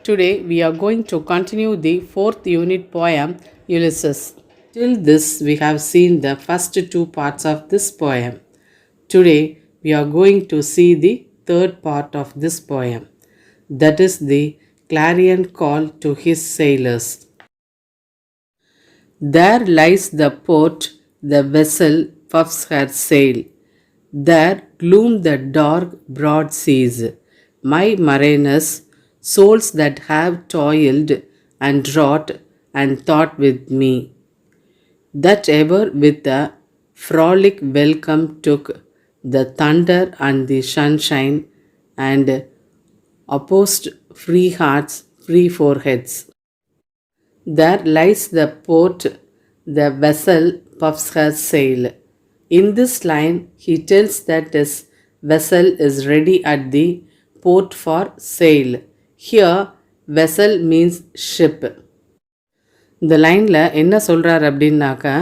Today we are going to continue the fourth unit poem Ulysses. Till this we have seen the first two parts of this poem. Today we are going to see the third part of this poem, that is the clarion call to his sailors. There lies the port, the vessel puffs her sail. There gloom the dark broad seas. My mariners, souls that have toiled and wrought and thought with me, that ever with a frolic welcome took the thunder and the sunshine, and opposed free hearts, free foreheads. There lies the port, the vessel puffs her sail. In this line, he tells that his vessel is ready at the port for sail. Here, vessel means ship. இந்த லைனில் என்ன சொல்கிறார் அப்படின்னாக்கா,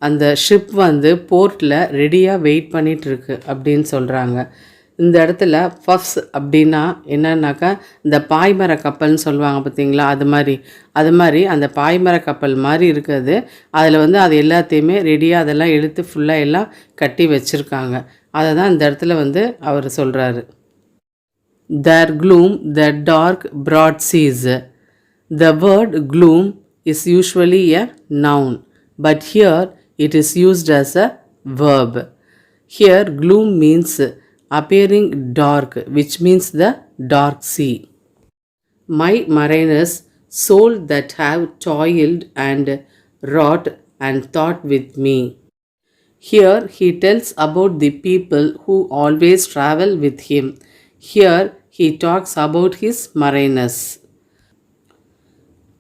அந்த ship வந்து போர்ட்டில் ரெடியாக wait பண்ணிகிட்ருக்கு அப்படின்னு சொல்கிறாங்க. இந்த இடத்துல பஃப்ஸ் அப்படின்னா என்னன்னாக்கா, இந்த பாய்மர கப்பல்னு சொல்லுவாங்க பார்த்தீங்களா, அது மாதிரி அந்த பாய்மர கப்பல் மாதிரி இருக்குது. அதில் வந்து அது எல்லாத்தையுமே ரெடியாக அதெல்லாம் எடுத்து ஃபுல்லாக எல்லாம் கட்டி வச்சுருக்காங்க. அதை தான் இந்த இடத்துல வந்து அவர் சொல்கிறாரு. There gloom the dark broad seas. The word gloom is usually a noun, but here it is used as a verb. Here gloom means appearing dark, which means the dark sea. My mariners, soul that have toiled and wrought and thought with me. Here he tells about the people who always travel with him. Here he talks about his mariners.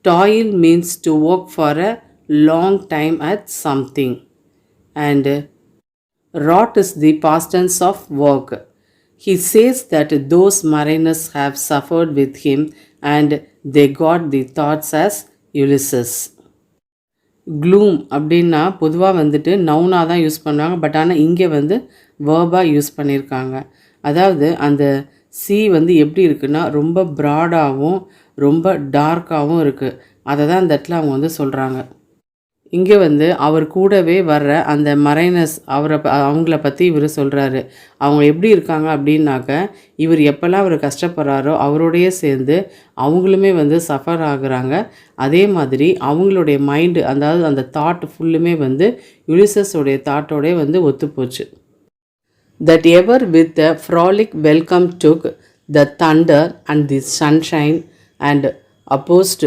Toil means to work for a long time at something, and wrought is the past tense of work. He says that those mariners have suffered with him and they got the thoughts as Ulysses. Gloom அப்படின்னா பொதுவாக வந்துட்டு நவுனாக தான் use பண்ணுவாங்க, but ஆனால் இங்கே வந்து வேர்பாக use பண்ணியிருக்காங்க. அதாவது அந்த சி வந்து எப்படி இருக்குன்னா ரொம்ப ப்ராடாகவும் ரொம்ப டார்க்காகவும் இருக்குது. அதை தான் அந்த இடத்துல அவங்க வந்து சொல்கிறாங்க. இங்கே வந்து அவர் கூடவே வர்ற அந்த மரைனர்ஸ் அவங்கள பற்றி இவர் சொல்கிறாரு. அவங்க எப்படி இருக்காங்க அப்படின்னாக்க, இவர் எப்போல்லாம் அவர் கஷ்டப்படுறாரோ அவரோடையே சேர்ந்து அவங்களுமே வந்து சஃபர் ஆகுறாங்க. அதே மாதிரி அவங்களுடைய மைண்டு, அதாவது அந்த தாட் ஃபுல்லுமே வந்து யுலிசஸோடைய தாட்டோடே வந்து ஒத்துப்போச்சு. That ever with a frolic welcome took the thunder and the sunshine, and opposed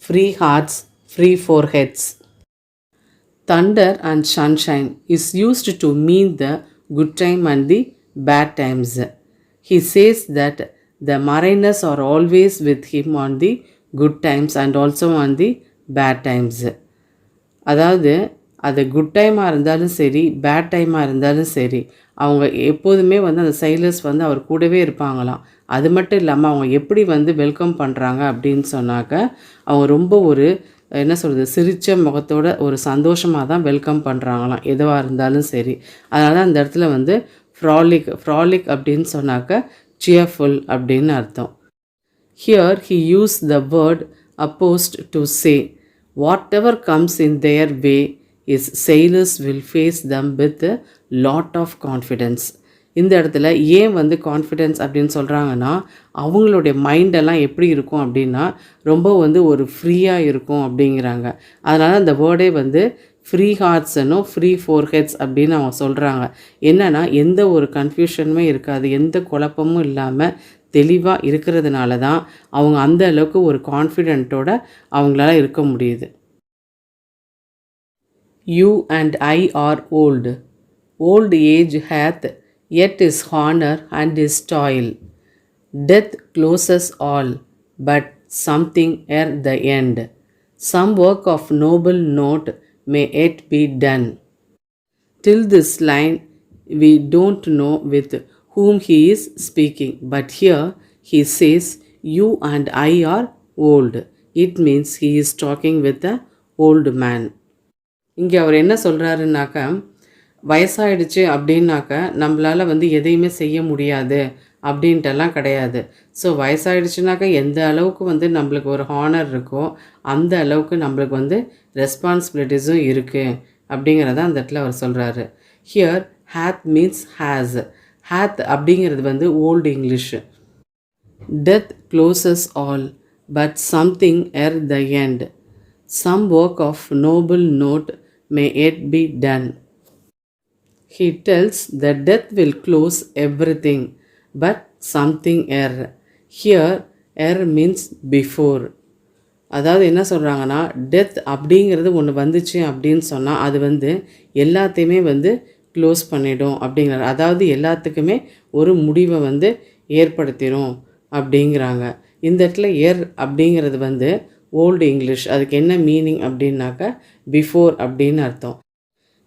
free hearts, free foreheads. Thunder and sunshine is used to mean the good time and the bad times. He says that the mariners are always with him on the good times and also on the bad times. அதாவது அது good டைமாக இருந்தாலும் சரி, bad டைமாக இருந்தாலும் சரி, அவங்க எப்போதுமே வந்து அந்த சைலர்ஸ் வந்து அவர் கூடவே இருப்பாங்களாம். அது மட்டும் இல்லாமல் அவங்க எப்படி வந்து வெல்கம் பண்ணுறாங்க அப்படின்னு சொன்னாக்க, அவங்க ரொம்ப ஒரு என்ன சொல்கிறது, சிரித்த முகத்தோட ஒரு சந்தோஷமாக தான் வெல்கம் பண்ணுறாங்களாம் எதுவாக இருந்தாலும் சரி. அதனால தான் அந்த இடத்துல வந்து ஃப்ராலிக் அப்படின்னு சொன்னாக்க சியர்ஃபுல் அப்படின்னு அர்த்தம். Here he used the word opposed to say, whatever comes in their way, his sailors will face them with a lot of confidence. இந்த இடத்துல ஏன் வந்து கான்ஃபிடென்ஸ் அப்படின்னு சொல்கிறாங்கன்னா, அவங்களுடைய மைண்டெல்லாம் எப்படி இருக்கும் அப்படின்னா ரொம்ப வந்து ஒரு ஃப்ரீயாக இருக்கும் அப்படிங்கிறாங்க. அதனால் அந்த வேர்டே வந்து ஃப்ரீ ஹார்ட்ஸ்னும் ஃப்ரீ ஃபோர்ஹெட்ஸ் அப்படின்னு அவங்க சொல்கிறாங்க. என்னென்னா எந்த ஒரு கன்ஃபியூஷனுமே இருக்காது, எந்த குழப்பமும் இல்லாமல் தெளிவாக இருக்கிறதுனால தான் அவங்க அந்த அளவுக்கு ஒரு கான்ஃபிடென்ட்டோட அவங்களால இருக்க முடியுது. You and I are old. Old age hath yet his honor and his toil. Death closes all, but something ere the end. Some work of noble note may yet be done. Till this line, we don't know with whom he is speaking, but here he says, you and I are old. It means he is talking with an old man. இங்கே அவர் என்ன சொல்கிறாருன்னாக்கா, வயசாயிடுச்சு அப்படின்னாக்க நம்மளால் வந்து எதையுமே செய்ய முடியாது அப்படின்ட்டெல்லாம் கிடையாது. ஸோ வயசாயிடுச்சுனாக்கா எந்த அளவுக்கு வந்து நம்மளுக்கு ஒரு ஹானர் இருக்கோ அந்த அளவுக்கு நம்மளுக்கு வந்து ரெஸ்பான்சிபிலிட்டிஸும் இருக்குது அப்படிங்கிறத அந்த இடத்துல அவர் சொல்கிறாரு. Here hath means has. Hath அப்படிங்கிறது வந்து old English. Death closes all but something ere the end. Some work of noble note may yet be done. He tells that death will close everything, but something err. Here, err means before. அதாவது என்ன சொல்கிறாங்கன்னா, death அப்படிங்கிறது ஒன்று வந்துச்சு அப்படின்னு சொன்னால் அது வந்து எல்லாத்தையுமே வந்து க்ளோஸ் பண்ணிடும் அப்படிங்கிறார். அதாவது எல்லாத்துக்குமே ஒரு முடிவை வந்து ஏற்படுத்திடும் அப்படிங்கிறாங்க. இந்த இடத்துல எர் அப்படிங்கிறது வந்து ஓல்டு இங்கிலீஷ். அதுக்கு என்ன மீனிங் அப்படின்னாக்கா பிஃபோர் அப்படின்னு அர்த்தம்.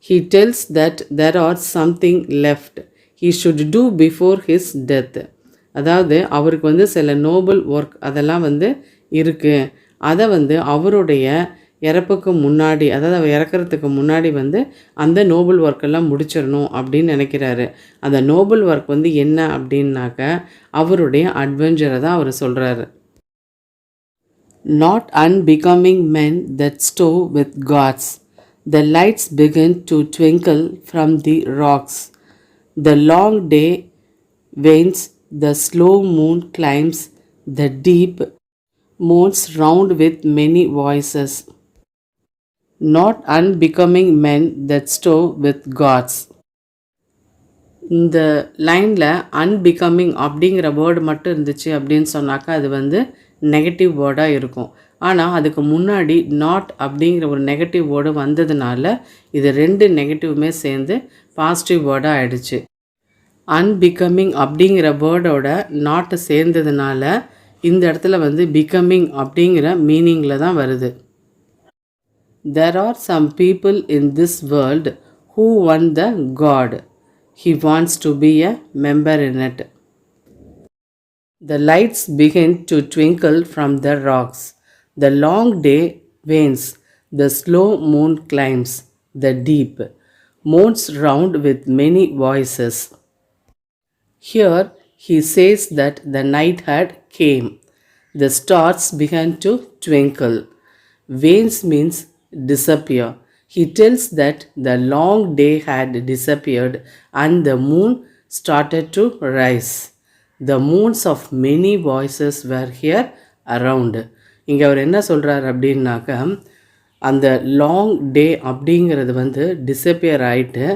He tells that there are something left he should do before his death. அதாவது அவருக்கு வந்து சில நோபல் ஒர்க் அதெல்லாம் வந்து இருக்குது. அதை வந்து அவருடைய இறப்புக்கு முன்னாடி, அதாவது அவர் இறக்கிறதுக்கு முன்னாடி வந்து அந்த நோபல் ஒர்க்கெல்லாம் முடிச்சிடணும் அப்படின்னு நினைக்கிறாரு. அந்த நோபல் ஒர்க் வந்து என்ன அப்படின்னாக்க அவருடைய அட்வென்ச்சரை தான் அவர் சொல்கிறாரு. Not unbecoming men that stow with gods. The lights begin to twinkle from the rocks. The long day wanes, the slow moon climbs, the deep moans round with many voices. Not unbecoming men that stow with gods. இந்த லைனில் unbecoming அப்படிங்கிற word மட்டும் இருந்துச்சு அப்படின்னு சொன்னாக்கா அது வந்து negative வேர்டாக இருக்கும். ஆனால் அதுக்கு முன்னாடி நாட் அப்படிங்கிற ஒரு நெகட்டிவ் வேர்டு வந்ததுனால இது ரெண்டு நெகட்டிவுமே சேர்ந்து பாசிட்டிவ் வேர்டாக ஆயிடுச்சு. அன்பிகமிங் அப்படிங்கிற வேர்டோட நாட்டு சேர்ந்ததுனால இந்த இடத்துல வந்து பிகமிங் அப்படிங்கிற மீனிங்கில் தான் வருது. There are some people in this world who want the God. He wants to be a member in it. The lights begin to twinkle from the rocks. The long day wanes. The slow moon climbs. The deep moans round with many voices. Here he says that the night had came. The stars began to twinkle. Wanes means disappear. He tells that the long day had disappeared and the moon started to rise. The moons of many voices were here around. இங்கே அவர் என்ன சொல்கிறார் அப்படின்னாக்கா அந்த long டே அப்படிங்கிறது வந்து disappear ஆகிட்டு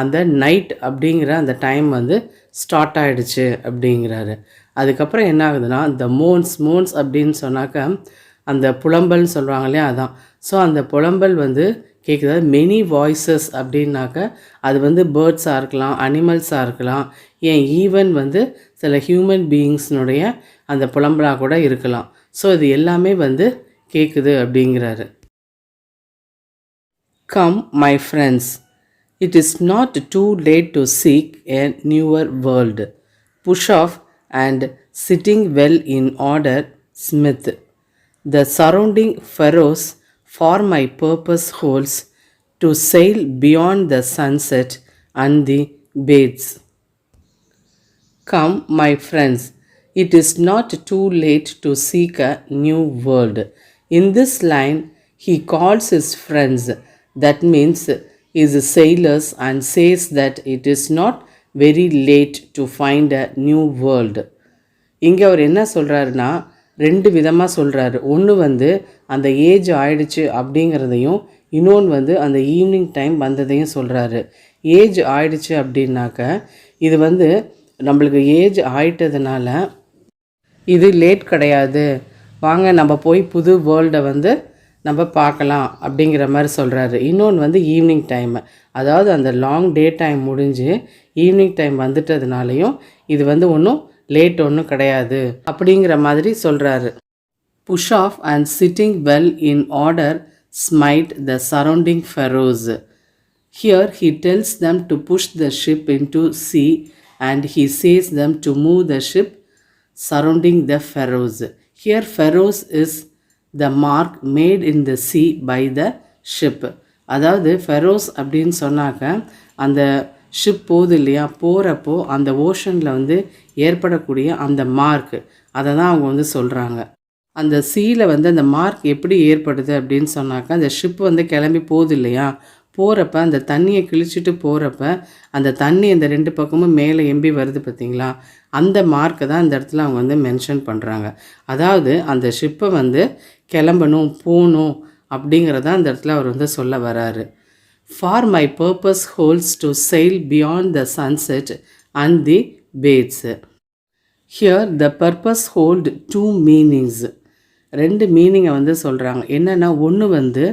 அந்த night அப்படிங்கிற அந்த டைம் வந்து ஸ்டார்ட் ஆகிடுச்சு அப்படிங்கிறாரு. அதுக்கப்புறம் என்ன ஆகுதுன்னா இந்த மோன்ஸ் அப்படின்னு சொன்னாக்கா அந்த புலம்பல்னு சொல்கிறாங்க இல்லையா, அதான். ஸோ அந்த புலம்பல் வந்து கேட்குது. மெனி வாய்ஸஸ் அப்படின்னாக்க அது வந்து பேர்ட்ஸாக இருக்கலாம், அனிமல்ஸாக இருக்கலாம், ஏன் ஈவன் வந்து சில ஹியூமன் பீயிங்ஸ்னுடைய அந்த புலம்பலாக கூட இருக்கலாம். ஸோ இது எல்லாமே வந்து கேட்குது அப்படிங்கிறாரு. Come, my friends, it is not too late to seek a newer world. Push off and sitting well in order, Smith. The surrounding furrows for my purpose holds to sail beyond the sunset and the beds. Come, my friends, it is not too late to seek a new world. In this line, he calls his friends, that means his sailors, and says that it is not very late to find a new world. இங்கே அவர் என்ன சொல்கிறாருன்னா ரெண்டு விதமாக சொல்கிறாரு. ஒன்று வந்து அந்த age ஆயிடுச்சு அப்படிங்கிறதையும், இன்னொன்று வந்து அந்த ஈவினிங் டைம் வந்ததையும் சொல்கிறாரு. ஏஜ் ஆயிடுச்சு அப்படின்னாக்க இது வந்து நம்மளுக்கு ஏஜ் ஆயிட்டதுனால இது லேட் கிடையாது, வாங்க நம்ம போய் புது வேர்ல்டை வந்து நம்ம பார்க்கலாம் அப்படிங்கிற மாதிரி சொல்கிறாரு. இன்னொன்று வந்து ஈவினிங் டைமு, அதாவது அந்த லாங் டே டைம் முடிஞ்சு ஈவினிங் டைம் வந்துட்டதுனாலையும் இது வந்து ஒன்றும் லேட் ஒன்றும் கிடையாது அப்படிங்கிற மாதிரி சொல்கிறாரு. Push off and sitting well in order smite the surrounding furrows. Here he tells them to push the ship into sea and he says them to move the ship surrounding the furrows. Here furrows is the mark made in the sea by the ship. அதாவது ஃபெரோஸ் அப்படின்னு சொன்னாக்க அந்த ship போகுது இல்லையா, போகிறப்போ அந்த ஓஷனில் வந்து ஏற்படக்கூடிய அந்த மார்க், அதை தான் அவங்க வந்து சொல்கிறாங்க. அந்த சீல வந்து அந்த மார்க் எப்படி ஏற்படுது அப்படின்னு சொன்னாக்கா, அந்த ஷிப் வந்து கிளம்பி போகுது இல்லையா, போகிறப்ப அந்த தண்ணியை கிழிச்சிட்டு போகிறப்ப அந்த தண்ணி அந்த ரெண்டு பக்கமும் மேலே எம்பி வருது பார்த்தீங்களா, அந்த மார்க்கை தான் இந்த இடத்துல அவங்க வந்து மென்ஷன் பண்ணுறாங்க. அதாவது அந்த ஷிப்பை வந்து கிளம்பணும் போகணும் அப்படிங்கிறத அந்த இடத்துல அவர் வந்து சொல்ல வராரு. For my purpose holds to sail beyond the sunset and the baits. Here the purpose hold two meanings. ரெண்டு மீனிங்கை வந்து சொல்கிறாங்க. என்னென்னா, ஒன்று வந்து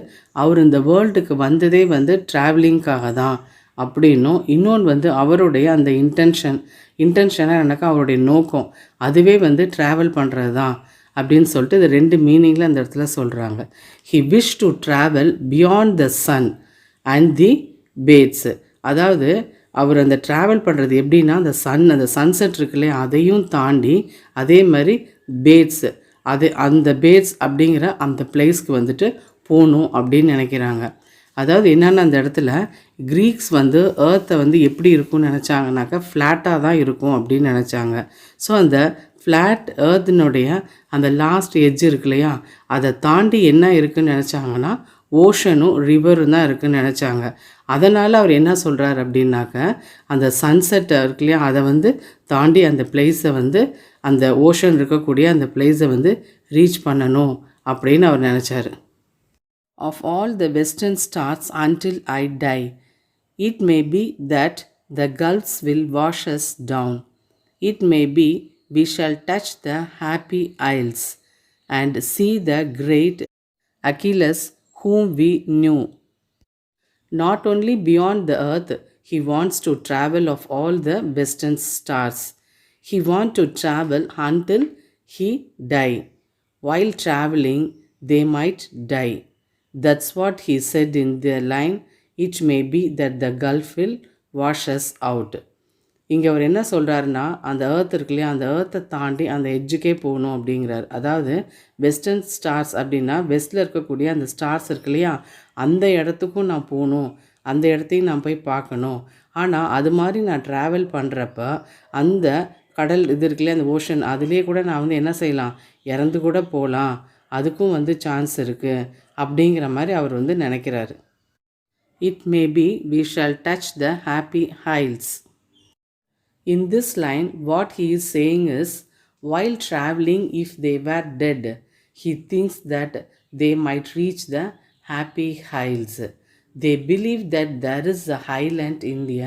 அவர் இந்த வேர்ல்டுக்கு வந்ததே வந்து ட்ராவலிங்காக தான் அப்படின்னும், இன்னொன்று வந்து அவருடைய அந்த இன்டென்ஷனாக எனக்கு அவருடைய நோக்கம் அதுவே வந்து ட்ராவல் பண்ணுறது தான் அப்படின்னு சொல்லிட்டு இது ரெண்டு மீனிங்கில் அந்த இடத்துல சொல்கிறாங்க. He wish to travel beyond the sun and the baths. அதாவது அவர் அந்த ட்ராவல் பண்ணுறது எப்படின்னா, அந்த சன்செட் இருக்கு இல்லையா, அதையும் தாண்டி அதே மாதிரி பேட்ஸு, அந்த பேட்ஸ் அப்படிங்கிற அந்த பிளேஸ்க்கு வந்துட்டு போகணும் அப்படின்னு நினைக்கிறாங்க. அதாவது என்னென்னா, அந்த இடத்துல க்ரீக்ஸ் வந்து ஏர்த்தை வந்து எப்படி இருக்கும்னு நினச்சாங்கனாக்கா ஃப்ளாட்டாக தான் இருக்கும் அப்படின்னு நினச்சாங்க. ஸோ அந்த ஃப்ளாட் ஏர்த்தினுடைய அந்த லாஸ்ட் எட்ஜ் இருக்கு இல்லையா, அதை தாண்டி என்ன இருக்குதுன்னு நினச்சாங்கன்னா ஓஷனும் ரிவரும் தான் இருக்குதுன்னு நினச்சாங்க. அதனால் அவர் என்ன சொல்கிறார் அப்படின்னாக்க, அந்த சன்செட் இருக்கு இல்லையா, அதை வந்து தாண்டி அந்த பிளேஸை வந்து அந்த ஓஷன் இருக்கக்கூடிய அந்த பிளேஸை வந்து ரீச் பண்ணணும் அப்படின்னு அவர் நினச்சார். Of all the western stars until I die, it may be that the gulfs will wash us down. It may be we shall touch the happy isles and see the great Achilles whom we knew. Not only beyond the earth, he wants to travel of all the western stars. He wants to travel until he die. While traveling, they might die. That's what he said in the line, it may be that the gulf will wash us out. இங்கே அவர் என்ன சொல்கிறாருன்னா, அந்த earth இருக்கு இல்லையா, அந்த ஏர்த்தை தாண்டி அந்த எட்ஜுக்கே போகணும் அப்படிங்கிறார். அதாவது வெஸ்டர்ன் ஸ்டார்ஸ் அப்படின்னா வெஸ்ட்டில் இருக்கக்கூடிய அந்த ஸ்டார்ஸ் இருக்கு இல்லையா, அந்த இடத்துக்கும் நான் போகணும், அந்த இடத்தையும் நான் போய் பார்க்கணும். ஆனால் அது மாதிரி நான் ட்ராவல் பண்ணுறப்ப அந்த கடல் இது இருக்கு இல்லையா, அந்த ஓஷன், அதுலேயே கூட நான் வந்து என்ன செய்யலாம், இறந்து கூட போகலாம், அதுக்கும் வந்து சான்ஸ் இருக்குது அப்படிங்கிற மாதிரி அவர் வந்து நினைக்கிறாரு. It may be we shall touch the happy isles. In this line, what he is saying is, while traveling, if they were dead, he thinks that they might reach the happy isles. They believe that there is a island in the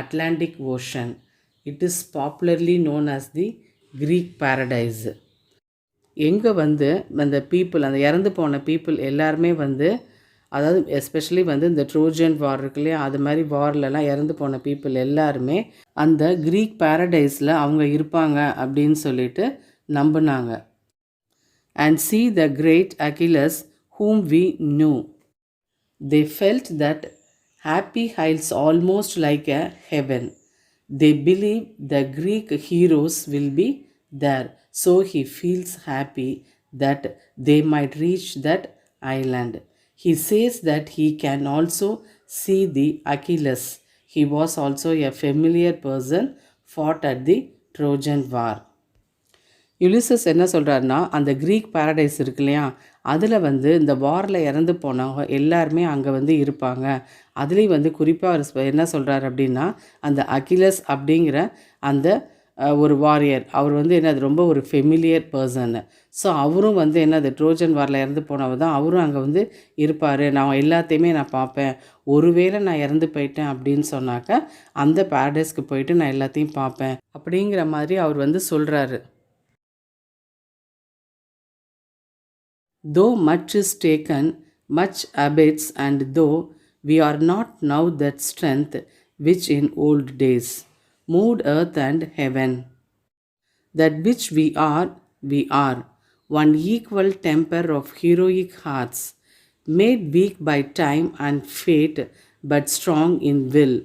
Atlantic Ocean. It is popularly known as the Greek paradise. எங்கே வந்து அந்த people, அந்த இறந்து போன people எல்லாருமே வந்து, அதாவது especially வந்து இந்த ட்ரோஜன் வார் இருக்கு இல்லையா, அது மாதிரி வார்லலாம் இறந்து போன பீப்புள் எல்லாருமே அந்த க்ரீக் பேரடைஸில் அவங்க இருப்பாங்க அப்படின்னு சொல்லிட்டு நம்பினாங்க. And see the great Achilles whom we knew. They felt that happy isles almost like a heaven. They believe the Greek heroes will be there, so he feels happy that they might reach that island. He says that he can also see the Achilles. He was also a familiar person fought at the Trojan War. Ulysses என்ன சொல்கிறாருன்னா, அந்த creek paradise இருக்கு இல்லையா, அதில் வந்து இந்த வாரில் இறந்து போனவங்க எல்லாருமே அங்கே வந்து இருப்பாங்க. அதுலேயும் வந்து குறிப்பாக அவர் என்ன சொல்கிறார் அப்படின்னா, அந்த அகிலஸ் அப்படிங்கிற அந்த ஒரு வாரியர், அவர் வந்து என்னது ரொம்ப ஒரு ஃபெமிலியர் பர்சன்னு. ஸோ அவரும் வந்து என்னது ட்ரோஜன் வாரில் இறந்து போனவர் தான், அவரும் அங்கே வந்து இருப்பார், நான் எல்லாத்தையுமே நான் பார்ப்பேன், ஒருவேளை நான் இறந்து போயிட்டேன் அப்படின்னு சொன்னாக்க அந்த பேரடைஸ்க்கு போயிட்டு நான் எல்லாத்தையும் பார்ப்பேன் அப்படிங்கிற மாதிரி அவர் வந்து சொல்கிறாரு. Though much is taken, much abates, and though we are not now that strength which in old days moved earth and heaven, that which we are, one equal temper of heroic hearts, made weak by time and fate, but strong in will,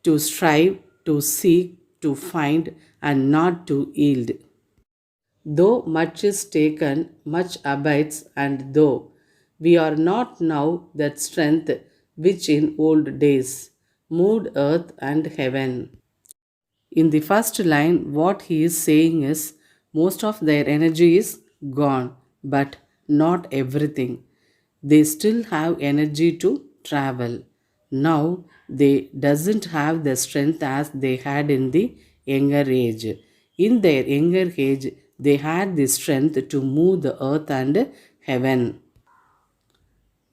to strive, to seek, to find, and not to yield. Though much is taken, much abides, and though we are not now that strength which in old days moved earth and heaven. In the first line, what he is saying is most of their energy is gone, but not everything. They still have energy to travel. Now they doesn't have the strength as they had in the younger age. In their younger age, they had the strength to move the earth and heaven.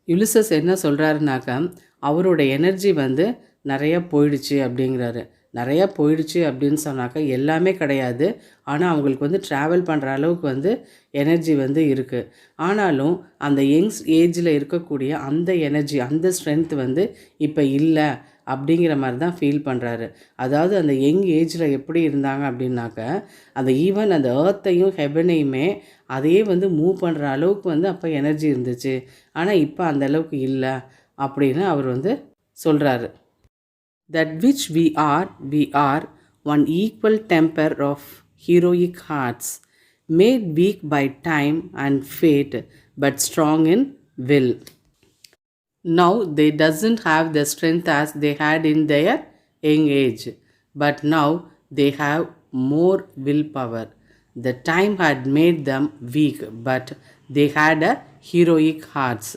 Ulysses என்ன சொல்கிறாருனாக்கா அவரோட energy வந்து நிறைய போயிடுச்சு அப்படிங்கிறாரு. நிறையா போயிடுச்சு அப்படின்னு சொன்னாக்கா எல்லாமே கிடையாது. ஆனால் அவங்களுக்கு வந்து ட்ராவல் பண்ணுற அளவுக்கு வந்து எனர்ஜி வந்து இருக்குது. ஆனாலும் அந்த யங்ஸ் ஏஜில் இருக்கக்கூடிய அந்த எனர்ஜி அந்த ஸ்ட்ரென்த் வந்து இப்போ இல்லை அப்படிங்கிற மாதிரி தான் ஃபீல் பண்ணுறாரு. அதாவது அந்த யங் ஏஜில் எப்படி இருந்தாங்க அப்படின்னாக்க அந்த ஈவன் அந்த ஏர்த்தையும் ஹெவனையுமே அதையே வந்து மூவ் பண்ணுற அளவுக்கு வந்து அப்போ எனர்ஜி இருந்துச்சு. ஆனால் இப்போ அந்த அளவுக்கு இல்லை அப்படின்னு அவர் வந்து சொல்கிறாரு. That which we are one equal temper of heroic hearts, made weak by time and fate, but strong in will. Now they doesn't have the strength as they had in their young age, but now they have more willpower. The time had made them weak, but they had a heroic hearts.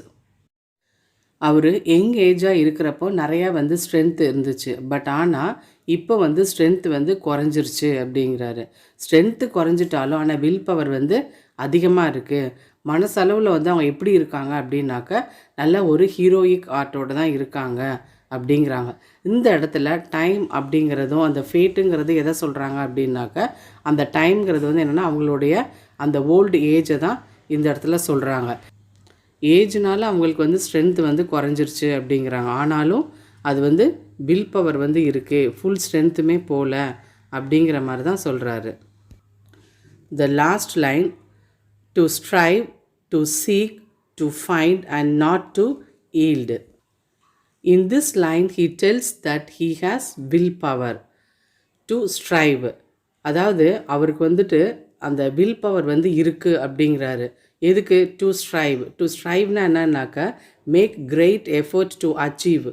அவர் young ஏஜாக இருக்கிறப்போ நிறையா வந்து strength இருந்துச்சு. But ஆனால் இப்போ வந்து strength வந்து குறைஞ்சிருச்சு அப்படிங்கிறாரு. ஸ்ட்ரென்த்து குறைஞ்சிட்டாலும் ஆனால் வில் பவர் வந்து அதிகமாக இருக்குது. மனசளவில் வந்து அவங்க எப்படி இருக்காங்க அப்படின்னாக்க நல்ல ஒரு ஹீரோயிக் ஆர்ட்டோடு தான் இருக்காங்க அப்படிங்கிறாங்க. இந்த இடத்துல டைம் அப்படிங்கிறதும் அந்த ஃபேட்டுங்கிறது எதை சொல்கிறாங்க அப்படின்னாக்க அந்த டைம்ங்கிறது வந்து என்னென்னா அவங்களுடைய அந்த ஓல்டு ஏஜை தான் இந்த இடத்துல சொல்கிறாங்க. ஏஜ்னால் அவங்களுக்கு வந்து ஸ்ட்ரென்த் வந்து குறைஞ்சிருச்சு அப்படிங்கிறாங்க. ஆனாலும் அது வந்து வில் பவர் வந்து இருக்குது, ஃபுல் ஸ்ட்ரென்த்துமே போகல அப்படிங்கிற மாதிரி தான் சொல்கிறாரு. The last line, to strive, to seek, to find and not to yield. In this line he tells that he has will power to strive. அதாவது அவருக்கு வந்துட்டு அந்த வில் பவர் வந்து இருக்குது அப்படிங்கிறாரு. எதுக்கு? To strive. டு ஸ்ட்ரைவ்னா என்னன்னாக்கா make great effort to achieve.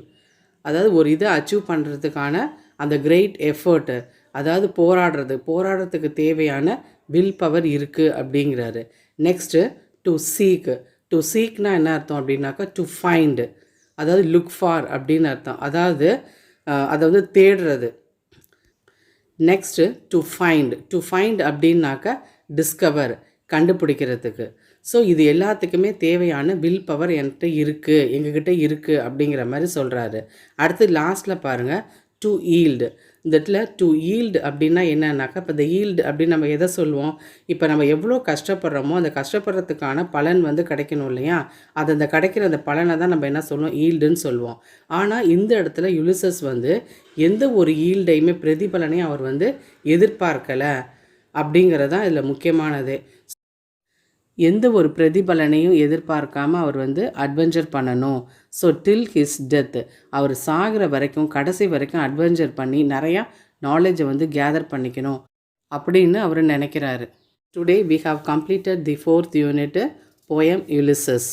அதாவது ஒரு இதை அச்சீவ் பண்ணுறதுக்கான அந்த கிரேட் எஃபர்ட்டு, அதாவது போராடுறதுக்கு தேவையான வில் பவர் இருக்குது அப்படிங்கிறாரு. Next to seek. டு சீக்னா என்ன அர்த்தம் அப்படின்னாக்கா டு ஃபைண்டு, அதாவது லுக் ஃபார் அப்படின்னு அர்த்தம். அதாவது அதை வந்து தேடுறது. நெக்ஸ்ட்டு டு ஃபைண்ட் அப்படின்னாக்கா டிஸ்கவர், கண்டுபிடிக்கிறதுக்கு. ஸோ இது எல்லாத்துக்குமே தேவையான வில் பவர் எங்ககிட்ட இருக்குது அப்படிங்கிற மாதிரி சொல்கிறாரு. அடுத்து லாஸ்ட்டில் பாருங்கள், டு ஈல்டு. இந்த இடத்துல டு ஈல்டு அப்படின்னா என்னன்னாக்கா இப்போ இந்த ஈல்டு அப்படின்னு நம்ம எதை சொல்லுவோம்? இப்போ நம்ம எவ்வளோ கஷ்டப்படுறோமோ அந்த கஷ்டப்படுறதுக்கான பலன் வந்து கிடைக்கணும் இல்லையா? அந்த கிடைக்கிற அந்த பலனை தான் நம்ம என்ன சொல்லுவோம்? ஈல்டுன்னு சொல்லுவோம். ஆனால் இந்த இடத்துல யுலிசஸ் வந்து எந்த ஒரு ஈல்டையுமே பிரதிபலனையும் அவர் வந்து எதிர்பார்க்கலை அப்படிங்கிறது தான் இதில் முக்கியமானது. எந்த ஒரு பிரதிபலனையும் எதிர்பார்க்காம அவர் வந்து அட்வென்ச்சர் பண்ணணும். ஸோ டில் ஹிஸ் டெத், அவர் சாகிற வரைக்கும் கடைசி வரைக்கும் அட்வென்ச்சர் பண்ணி நிறையா நாலேஜை வந்து கேதர் பண்ணிக்கணும் அப்படின்னு அவர் நினைக்கிறாரு. Today we have completed the 4th unit, poem Ulysses.